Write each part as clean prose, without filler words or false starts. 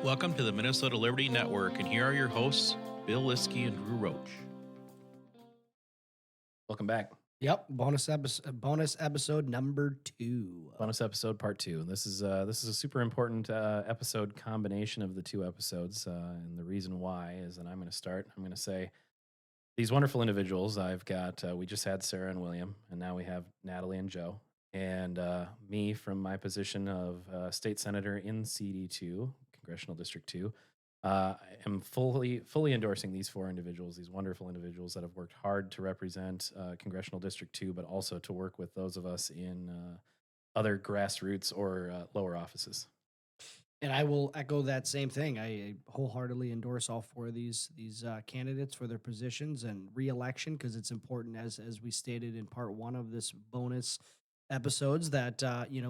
Welcome to the Minnesota Liberty Network, and here are your hosts, Bill Liskey and Drew Roach. Welcome back. Yep, bonus episode number 2. Bonus episode part 2. This is a super important episode combination of the two episodes, and the reason why is that I'm going to start. I'm going to say these wonderful individuals. I've got we just had Sarah and William, and now we have Natalie and Joe, and me from my position of state senator in CD2, Congressional District 2. I am fully endorsing these four individuals, these wonderful individuals that have worked hard to represent Congressional District 2, but also to work with those of us in other grassroots or lower offices. And I will echo that same thing. I wholeheartedly endorse all four of these candidates for their positions and re-election, because it's important, as we stated in part 1 of this bonus episodes, that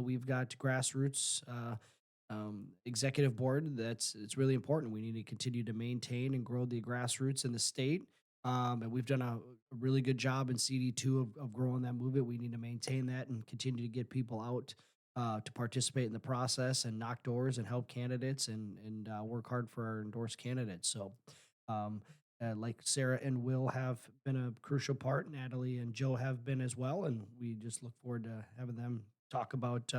we've got grassroots executive board. It's really important. We need to continue to maintain and grow the grassroots in the state. And we've done a really good job in CD2 of growing that movement. We need to maintain that and continue to get people out to participate in the process and knock doors and help candidates and work hard for our endorsed candidates. So, like Sarah and Will have been a crucial part, Natalie and Joe have been as well, and we just look forward to having them talk about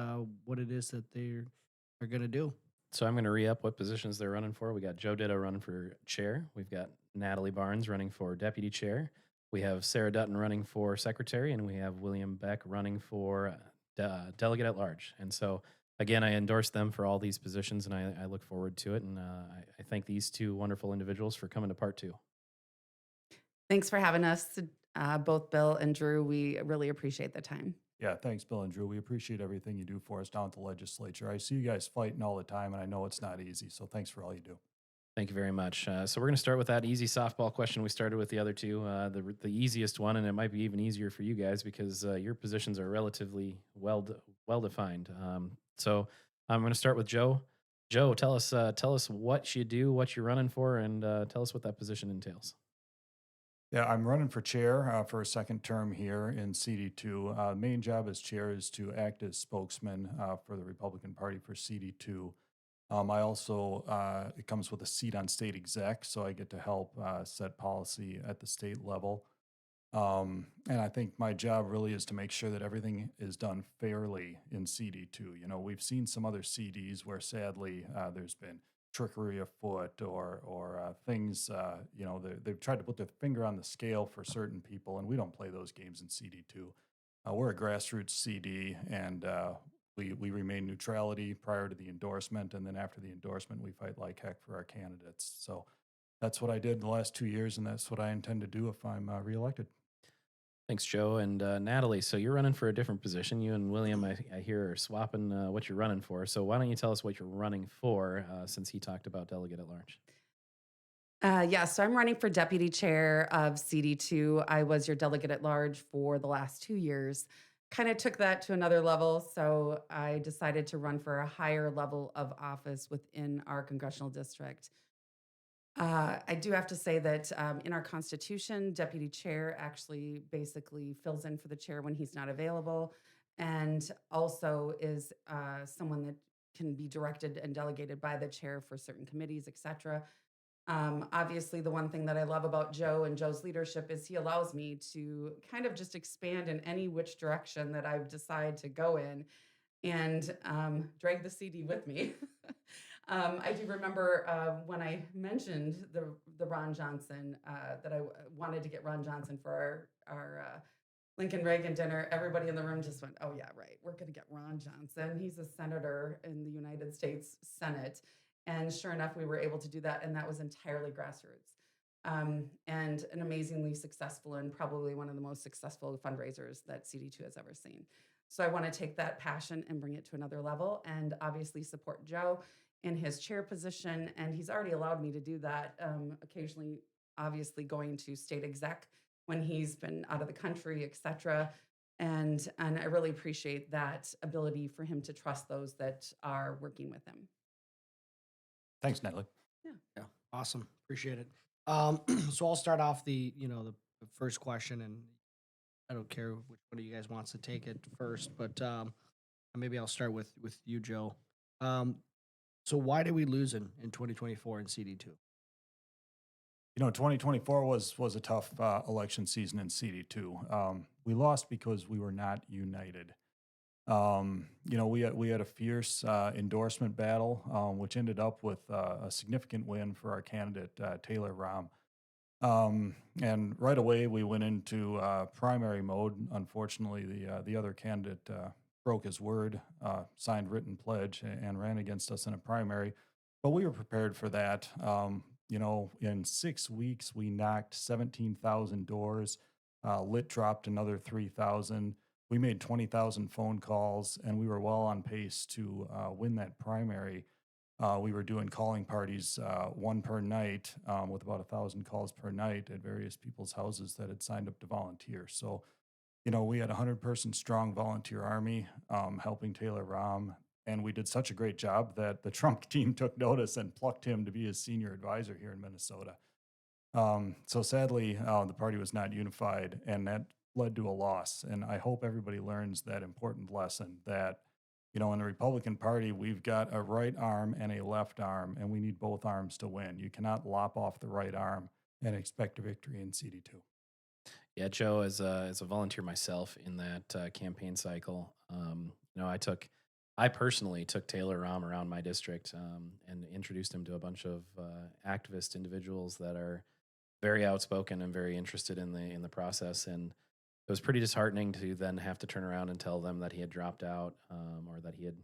what it is that they're going to do. So I'm going to re-up what positions they're running for. We got Joe Ditto running for chair. We've got Natalie Barnes running for deputy chair. We have Sarah Dutton running for secretary, and we have William Beck running for delegate at large. And so, again, I endorse them for all these positions, and I look forward to it. And I thank these two wonderful individuals for coming to part 2. Thanks for having us, both Bill and Drew. We really appreciate the time. Yeah, thanks, Bill and Drew. We appreciate everything you do for us down at the legislature. I see you guys fighting all the time, and I know it's not easy, so thanks for all you do. Thank you very much. So we're going to start with that easy softball question we started with the other two, the easiest one, and it might be even easier for you guys because your positions are relatively well defined. So I'm going to start with Joe. Joe, tell us what you do, what you're running for, and tell us what that position entails. Yeah, I'm running for chair for a second term here in CD2. Main job as chair is to act as spokesman for the Republican Party for CD2. I also, it comes with a seat on state exec, so I get to help set policy at the state level. And I think my job really is to make sure that everything is done fairly in CD2. You know, we've seen some other CDs where sadly there's been trickery afoot or things, they've tried to put their finger on the scale for certain people, and we don't play those games in CD2. We're a grassroots CD, and we remain neutrality prior to the endorsement, and then after the endorsement, we fight like heck for our candidates. So that's what I did the last 2 years, and that's what I intend to do if I'm reelected. Thanks, Joe. And Natalie, so you're running for a different position. You and William, I hear, are swapping what you're running for. So why don't you tell us what you're running for, since he talked about delegate at large? So I'm running for deputy chair of CD2. I was your delegate at large for the last 2 years. Kind of took that to another level, so I decided to run for a higher level of office within our congressional district. I do have to say that in our Constitution, deputy chair actually basically fills in for the chair when he's not available, and also is someone that can be directed and delegated by the chair for certain committees, etc. Obviously, the one thing that I love about Joe and Joe's leadership is he allows me to kind of just expand in any which direction that I decide to go in and drag the CD with me. I do remember when I mentioned the Ron Johnson, that I wanted to get Ron Johnson for our Lincoln Reagan dinner. Everybody in the room just went, "Oh yeah, right. We're going to get Ron Johnson. He's a senator in the United States Senate." And sure enough, we were able to do that, and that was entirely grassroots. And an amazingly successful and probably one of the most successful fundraisers that CD2 has ever seen. So I want to take that passion and bring it to another level, and obviously support Joe in his chair position. And he's already allowed me to do that, occasionally, obviously going to state exec when he's been out of the country, et cetera. And I really appreciate that ability for him to trust those that are working with him. Thanks, Natalie. Yeah, awesome. Appreciate it. So I'll start off the first question, and I don't care which one of you guys wants to take it first, but maybe I'll start with you, Joe. So why did we lose in 2024 in CD2? 2024 was a tough election season in CD2. We lost because we were not united. We had a fierce endorsement battle, which ended up with a significant win for our candidate Taylor Rahm. And right away we went into primary mode. Unfortunately, the other candidate broke his word, signed written pledge, and ran against us in a primary. But we were prepared for that. In 6 weeks we knocked 17,000 doors. Lit dropped another 3,000. We made 20,000 phone calls, and we were well on pace to win that primary. We were doing calling parties, one per night, with about 1,000 calls per night at various people's houses that had signed up to volunteer. So, we had a 100-person strong volunteer army helping Taylor Rahm, and we did such a great job that the Trump team took notice and plucked him to be his senior advisor here in Minnesota. So sadly, the party was not unified, and that led to a loss. And I hope everybody learns that important lesson that, in the Republican Party, we've got a right arm and a left arm, and we need both arms to win. You cannot lop off the right arm and expect a victory in CD2. Yeah, Joe, as a volunteer myself in that campaign cycle, I personally took Taylor Rahm around my district and introduced him to a bunch of activist individuals that are very outspoken and very interested in the process. And it was pretty disheartening to then have to turn around and tell them that he had dropped out or that he had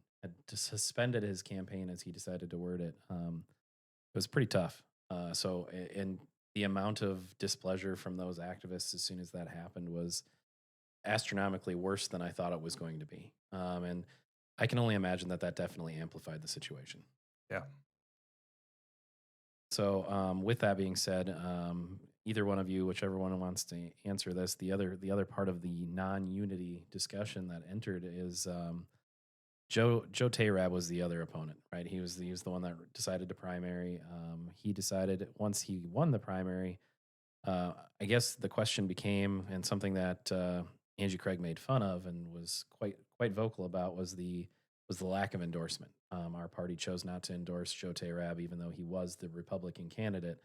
suspended his campaign, as he decided to word it. It was pretty tough. And the amount of displeasure from those activists as soon as that happened was astronomically worse than I thought it was going to be. And I can only imagine that definitely amplified the situation. Yeah. So, with that being said, either one of you, whichever one wants to answer this, the other part of the non-unity discussion that entered is Joe Tayrab was the other opponent, right? He was the one that decided to primary. He decided once he won the primary. I guess the question became, and something that Angie Craig made fun of and was quite vocal about, was the lack of endorsement. Our party chose not to endorse Joe Tayrab, even though he was the Republican candidate.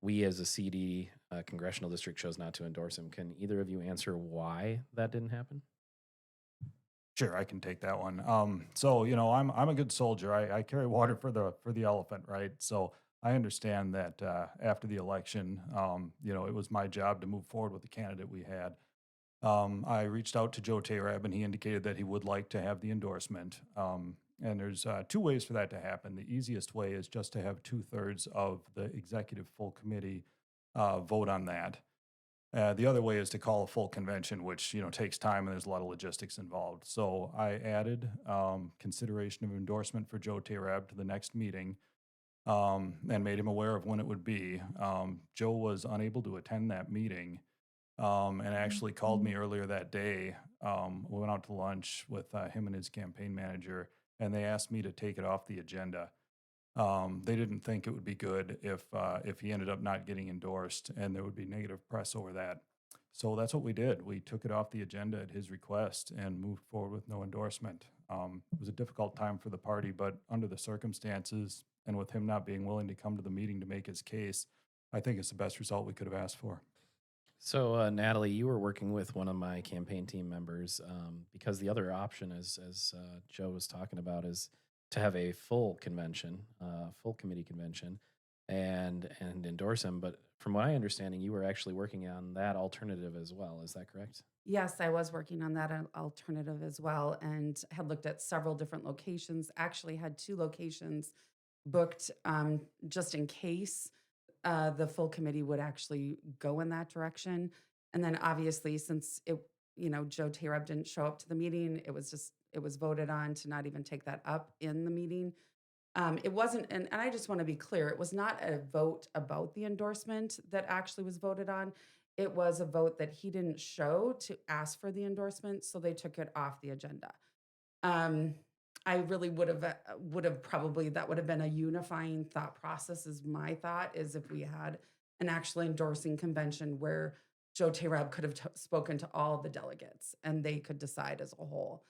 We, as a CD congressional district, chose not to endorse him. Can either of you answer why that didn't happen? Sure, I can take that one. So I'm a good soldier. I carry water for the elephant, right? So I understand that after the election, it was my job to move forward with the candidate we had. I reached out to Joe Tayrab, and he indicated that he would like to have the endorsement. And there's two ways for that to happen. The easiest way is just to have 2/3 of the executive full committee vote on that. The other way is to call a full convention, which takes time and there's a lot of logistics involved. So I added consideration of endorsement for Joe Tayrab to the next meeting, and made him aware of when it would be. Joe was unable to attend that meeting, and actually called me earlier that day. We went out to lunch with him and his campaign manager, and they asked me to take it off the agenda. They didn't think it would be good if he ended up not getting endorsed, and there would be negative press over that. So that's what we did. We took it off the agenda at his request and moved forward with no endorsement. It was a difficult time for the party, but under the circumstances and with him not being willing to come to the meeting to make his case, I think it's the best result we could have asked for. So, Natalie, you were working with one of my campaign team members because the other option, as Joe was talking about, is to have a full convention, full committee convention, and endorse him. But from my understanding, you were actually working on that alternative as well. Is that correct? Yes, I was working on that alternative as well and had looked at several different locations, actually had 2 locations booked just in case the full committee would actually go in that direction. And then obviously, since Joe Tayrab didn't show up to the meeting, it was voted on to not even take that up in the meeting. It wasn't, and I just want to be clear, it was not a vote about the endorsement that actually was voted on. It was a vote that he didn't show to ask for the endorsement, so they took it off the agenda. Um, I really would have probably, that would have been a unifying thought process, is my thought, is if we had an actual endorsing convention where Joe Tayrab could have spoken to all the delegates and they could decide as a whole.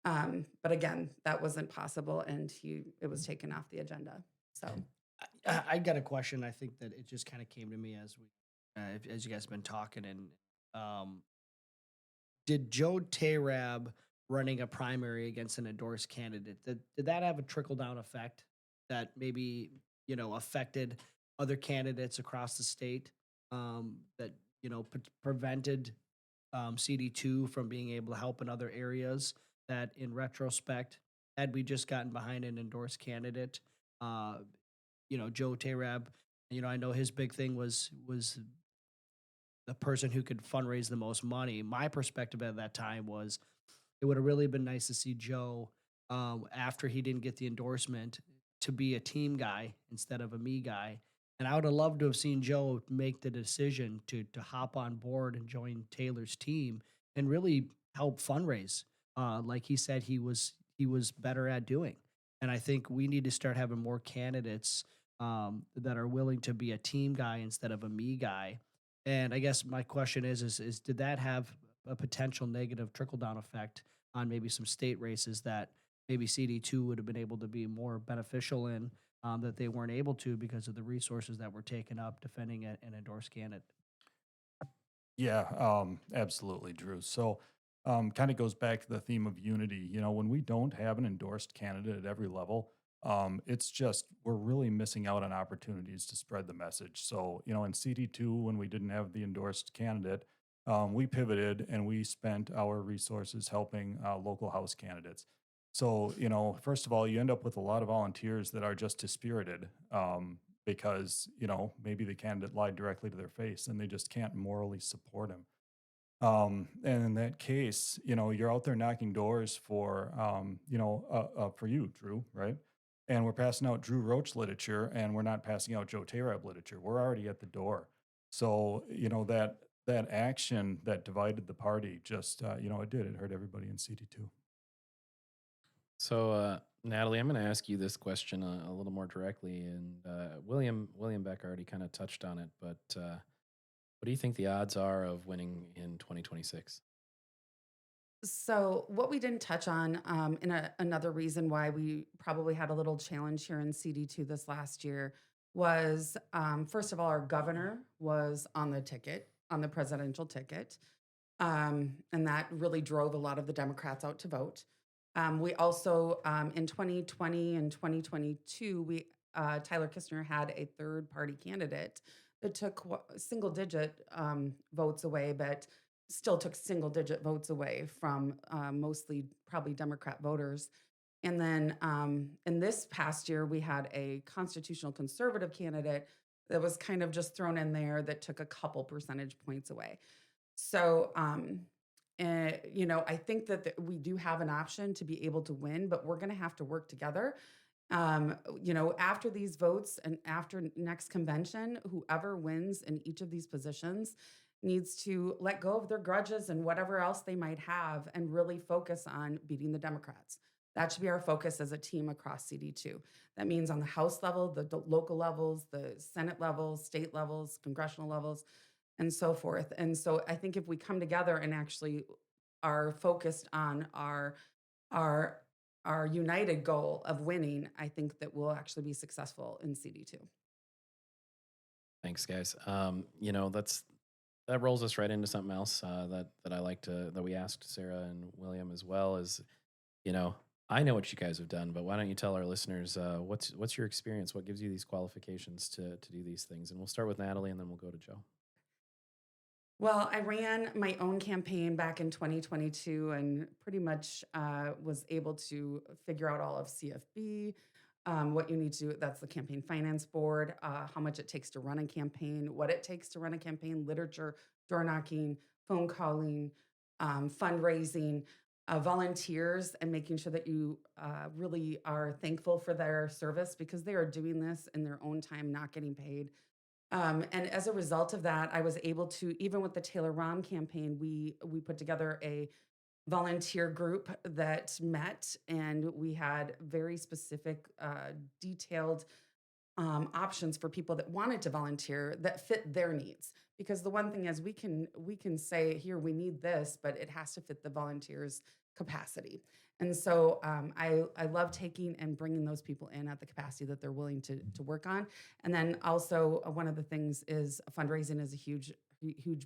But again, that wasn't possible, and it was taken off the agenda. So I got a question. I think that it just kind of came to me as you guys have been talking. And um, did Joe Tarab running a primary against an endorsed candidate, did that have a trickle down effect that maybe, affected other candidates across the state, that, prevented CD2 from being able to help in other areas that in retrospect, had we just gotten behind an endorsed candidate, uh, Joe Tarab, I know his big thing was the person who could fundraise the most money. My perspective at that time was it would have really been nice to see Joe, after he didn't get the endorsement, to be a team guy instead of a me guy. And I would have loved to have seen Joe make the decision to hop on board and join Taylor's team and really help fundraise, like he said he was better at doing. And I think we need to start having more candidates, that are willing to be a team guy instead of a me guy. And I guess my question is did that have a potential negative trickle down effect on maybe some state races that maybe CD2 would have been able to be more beneficial in, that they weren't able to because of the resources that were taken up defending an endorsed candidate? Yeah, absolutely, Drew. So, kind of goes back to the theme of unity. When we don't have an endorsed candidate at every level, it's just we're really missing out on opportunities to spread the message. So, in CD2, when we didn't have the endorsed candidate, we pivoted and we spent our resources helping local House candidates. So, first of all, you end up with a lot of volunteers that are just dispirited, because, maybe the candidate lied directly to their face and they just can't morally support him. And in that case, you're out there knocking doors for, for you, Drew, right? And we're passing out Drew Roach literature, and we're not passing out Joe Tarab literature. We're already at the door. So, that action that divided the party just, it did. It hurt everybody in CD2. So, Natalie, I'm going to ask you this question a little more directly, and William Beck already kind of touched on it, but what do you think the odds are of winning in 2026? So, what we didn't touch on, another reason why we probably had a little challenge here in CD2 this last year was, first of all, our governor was on the ticket, on the presidential ticket. And that really drove a lot of the Democrats out to vote. We also, in 2020 and 2022, Tyler Kistner had a third party candidate that took single digit votes away, but still took single digit votes away from mostly probably Democrat voters. And then in this past year, we had a constitutional conservative candidate that was kind of just thrown in there that took a couple percentage points away. So, I think that we do have an option to be able to win, but we're going to have to work together. After these votes and after next convention, whoever wins in each of these positions needs to let go of their grudges and whatever else they might have and really focus on beating the Democrats. That should be our focus as a team across CD2. That means on the House level, the local levels, the Senate levels, state levels, congressional levels, and so forth. And so I think if we come together and actually are focused on our our united goal of winning, I think that we'll actually be successful in CD2. Thanks, guys. That rolls us right into something else that I like to that we asked Sarah and William as well. Is you know I know what you guys have done, but why don't you tell our listeners what's your experience? What gives you these qualifications to do these things? And we'll start with Natalie, and then we'll go to Joe. Well, I ran my own campaign back in 2022 and pretty much was able to figure out all of CFB, what you need to do. That's the Campaign Finance Board, how much it takes to run a campaign, what it takes to run a campaign, literature, door knocking, phone calling, fundraising, volunteers, and making sure that you really are thankful for their service because they are doing this in their own time, not getting paid. And as a result of that, I was able to, even with the Taylor Rom campaign, we put together a volunteer group that met, and we had very specific, detailed options for people that wanted to volunteer that fit their needs. Because the one thing is we can say here we need this, but it has to fit the volunteers' capacity. And so I love taking and bringing those people in at the capacity that they're willing to work on. And then also one of the things is fundraising is a huge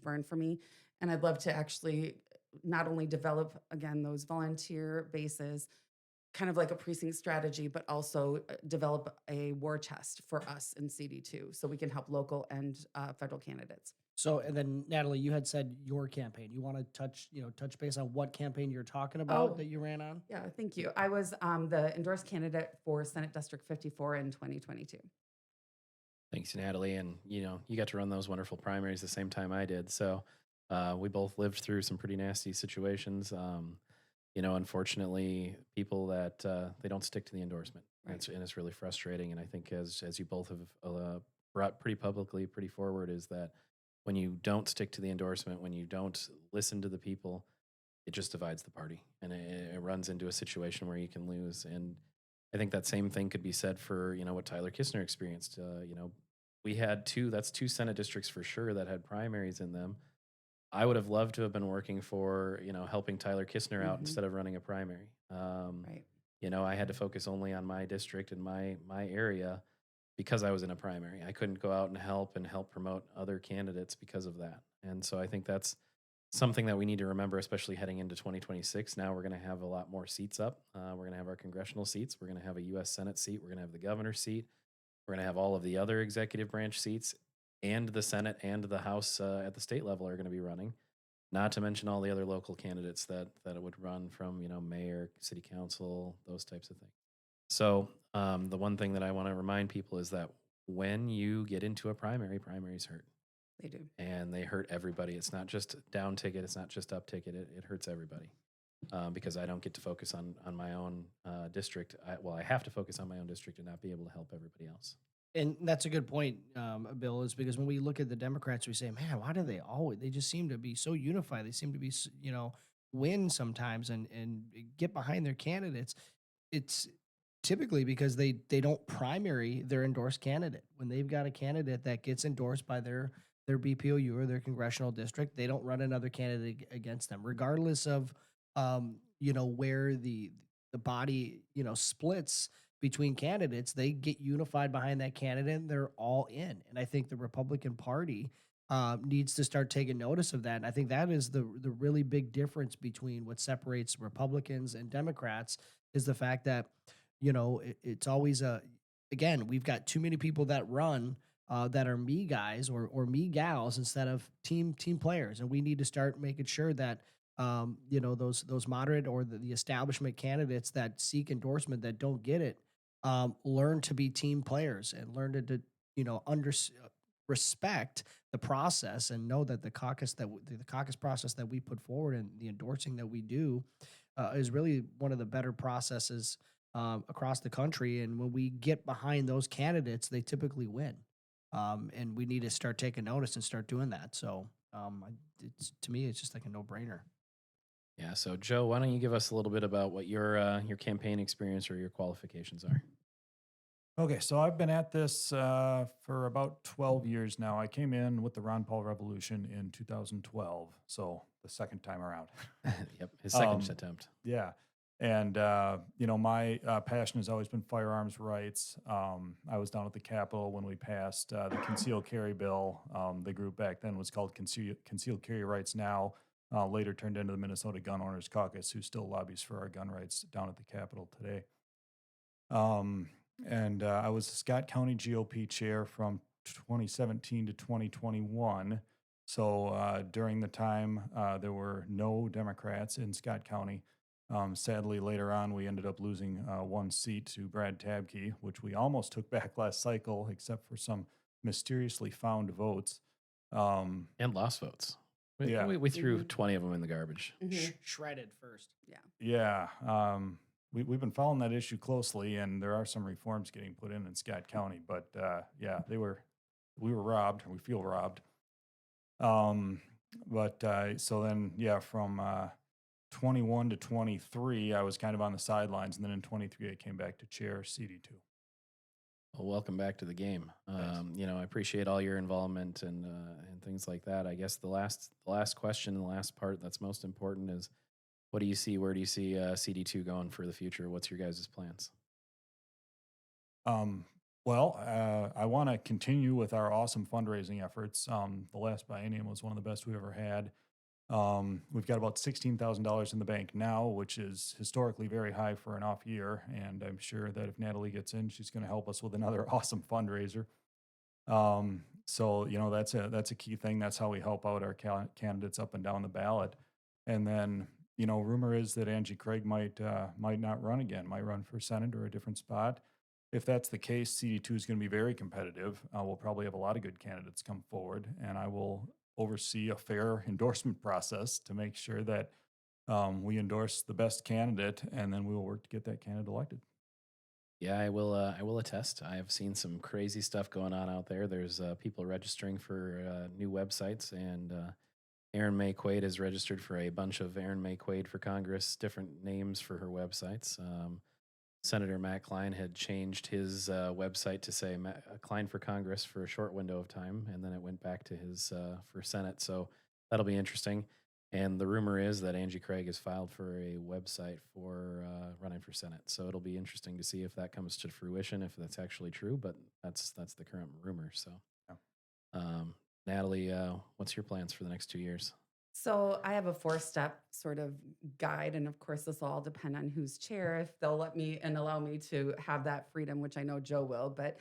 burn for me. And I'd love to actually not only develop again those volunteer bases, kind of like a precinct strategy, but also develop a war chest for us in CD2 so we can help local and federal candidates. So, and then Natalie, you had said your campaign. You want to touch base on what campaign you're talking about Oh, that you ran on? yeah, thank you. I was the endorsed candidate for Senate District 54 in 2022. Thanks, Natalie. And you got to run those wonderful primaries the same time I did. So we both lived through some pretty nasty situations. Unfortunately, people that they don't stick to the endorsement, Right. and it's really frustrating. And I think as you both have brought pretty publicly, pretty forward, is that when you don't stick to the endorsement, when you don't listen to the people, it just divides the party, and it runs into a situation where you can lose. And I think that same thing could be said for what Tyler Kistner experienced. We had two Senate districts for sure that had primaries in them. I would have loved to have been working for helping Tyler Kistner out Hmm. instead of running a primary. Right. I had to focus only on my district and my area because I was in a primary. I couldn't go out and help promote other candidates because of that. And so I think that's something that we need to remember, especially heading into 2026. Now we're going to have a lot more seats up. We're going to have our congressional seats. We're going to have a U.S. Senate seat. We're going to have the governor's seat. We're going to have all of the other executive branch seats, and the Senate and the House at the state level are going to be running. Not to mention all the other local candidates that it would run from, mayor, city council, those types of things. So the one thing that I want to remind people is that when you get into a primary, primaries hurt, They do. and they hurt everybody. It's not just down ticket. It's not just up ticket. It hurts everybody. Because I don't get to focus on my own district. I have to focus on my own district and not be able to help everybody else. And that's a good point, Bill, is because when we look at the Democrats, we say, man, why do they just seem to be so unified? They seem to be, win sometimes and get behind their candidates. It's typically because they don't primary their endorsed candidate. When they've got a candidate that gets endorsed by their BPOU or their congressional district, they don't run another candidate against them, regardless of, where the body, splits between candidates. They get unified behind that candidate and they're all in. And I think the Republican Party needs to start taking notice of that. And I think that is the really big difference between what separates Republicans and Democrats is the fact that, it's always again, we've got too many people that run that are me guys or me gals instead of team players. And we need to start making sure that those moderate or the establishment candidates that seek endorsement that don't get it learn to be team players and learn to respect the process and know that the caucus process that we put forward and the endorsing that we do is really one of the better processes across the country. And when we get behind those candidates, they typically win. And we need to start taking notice and start doing that. So to me, it's just like a no brainer. Yeah. So Joe, why don't you give us a little bit about what your campaign experience or your qualifications are? Okay, so I've been at this for about 12 years now. I came in with the Ron Paul Revolution in 2012, so the second time around. Yep, his second Um, attempt. Yeah. And, my passion has always been firearms rights. I was down at the Capitol when we passed the concealed carry bill. The group back then was called Concealed Carry Rights Now, later turned into the Minnesota Gun Owners Caucus, who still lobbies for our gun rights down at the Capitol today. Um, and I was the Scott County GOP chair from 2017 to 2021. So during the time, there were no Democrats in Scott County. Sadly, later on, we ended up losing one seat to Brad Tabke, which we almost took back last cycle, except for some mysteriously found votes. Um, And lost votes. Yeah. We threw Mhm. 20 of them in the garbage. Mhm. Shredded first. Yeah. Yeah, we've been following that issue closely, and there are some reforms getting put in Scott County. But yeah, we were robbed, or we feel robbed. Um, but so then, yeah, from 21 to 23, I was kind of on the sidelines, and then in 23, I came back to chair CD2. Well, welcome back to the game. Thanks. I appreciate all your involvement and things like that. I guess the last question, the last part that's most important is, what do you see? Where do you see CD2 going for the future? What's your guys' plans? Um, I want to continue with our awesome fundraising efforts. The last biennium was one of the best we ever had. We've got about $16,000 in the bank now, which is historically very high for an off year. And I'm sure that if Natalie gets in, she's going to help us with another awesome fundraiser. That's a key thing. That's how we help out our candidates up and down the ballot. And then, rumor is that Angie Craig might not run again, might run for Senate or a different spot. If that's the case, CD2 is going to be very competitive. We'll probably have a lot of good candidates come forward, and I will oversee a fair endorsement process to make sure that we endorse the best candidate, and then we will work to get that candidate elected. Yeah, I will. I will attest. I have seen some crazy stuff going on out there. There's people registering for new websites, and Erin May Quaid has registered for a bunch of Erin May Quaid for Congress, different names for her websites. Senator Matt Klein had changed his website to say Klein for Congress for a short window of time, and then it went back to his for Senate. So that'll be interesting. And the rumor is that Angie Craig has filed for a website for running for Senate. So it'll be interesting to see if that comes to fruition, if that's actually true. But that's the current rumor. So, Yeah. Natalie, what's your plans for the next 2 years? So I have a 4-step sort of guide, and of course, this will all depend on who's chair, if they'll let me and allow me to have that freedom, which I know Joe will. But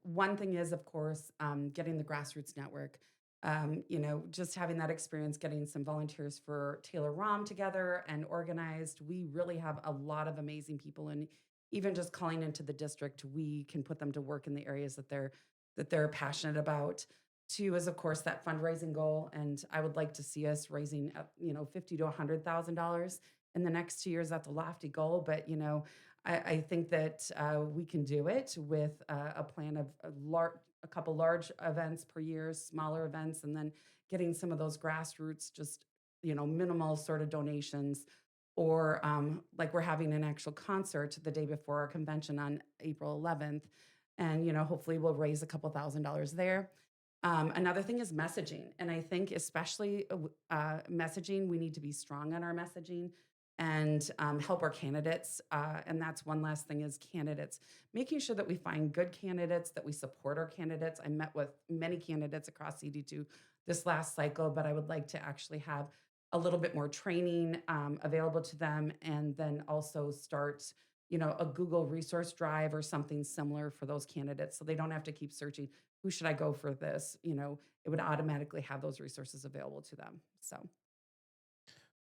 one thing is, of course, getting the grassroots network. Just having that experience, getting some volunteers for Taylor Rom together and organized. We really have a lot of amazing people, and even just calling into the district, we can put them to work in the areas that they're passionate about. Two is, of course, that fundraising goal, and I would like to see us raising, $50 to $100,000 in the next 2 years. That's a lofty goal, but I think that we can do it with a plan of a couple large events per year, smaller events, and then getting some of those grassroots, just minimal sort of donations, or like we're having an actual concert the day before our convention on April 11th, and hopefully we'll raise a couple $1,000s there. Another thing is messaging. And I think especially messaging, we need to be strong on our messaging and help our candidates. And that's one last thing is candidates, making sure that we find good candidates, that we support our candidates. I met with many candidates across CD2 this last cycle, but I would like to actually have a little bit more training available to them, and then also start a Google resource drive or something similar for those candidates, so they don't have to keep searching, who should I go for this? It would automatically have those resources available to them. So,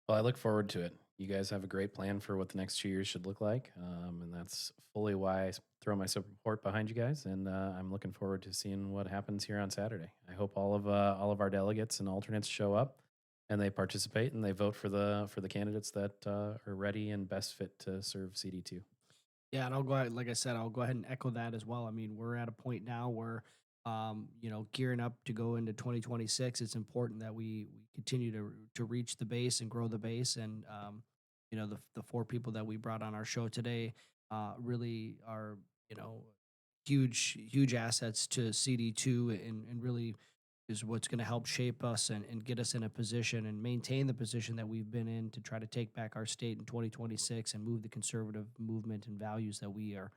Well, I look forward to it. You guys have a great plan for what the next 2 years should look like, and that's fully why I throw my support behind you guys. And I'm looking forward to seeing what happens here on Saturday. I hope all of our delegates and alternates show up, and they participate and they vote for the candidates that are ready and best fit to serve CD2. Yeah, and I'll go ahead, like I said, I'll go ahead and echo that as well. I mean, we're at a point now where, gearing up to go into 2026, it's important that we continue to reach the base and grow the base. And, the 4 people that we brought on our show today really are, huge assets to CD2, and really is what's going to help shape us and get us in a position and maintain the position that we've been in to try to take back our state in 2026 and move the conservative movement and values that we are,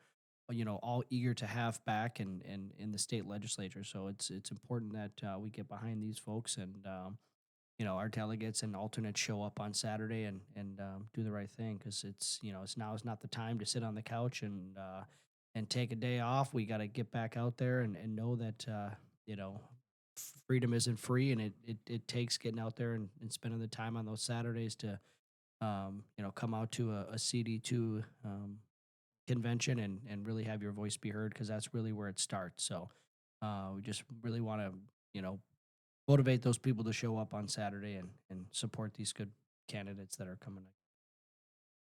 all eager to have back and in the state legislature. So it's important that we get behind these folks, and our delegates and alternates show up on Saturday and do the right thing, because it's not the time to sit on the couch and take a day off. We got to get back out there and know that freedom isn't free, and it takes getting out there and spending the time on those Saturdays to come out to a CD2 convention and really have your voice be heard, because that's really where it starts. So we just really want to motivate those people to show up on Saturday and support these good candidates that are coming.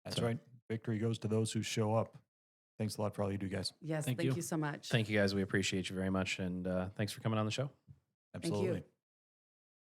That's So- right. Victory goes to those who show up. Thanks a lot for all you do, guys. yes, Thank thank you. you so much. Thank you guys. We appreciate you very much, and thanks for coming on the show. Absolutely.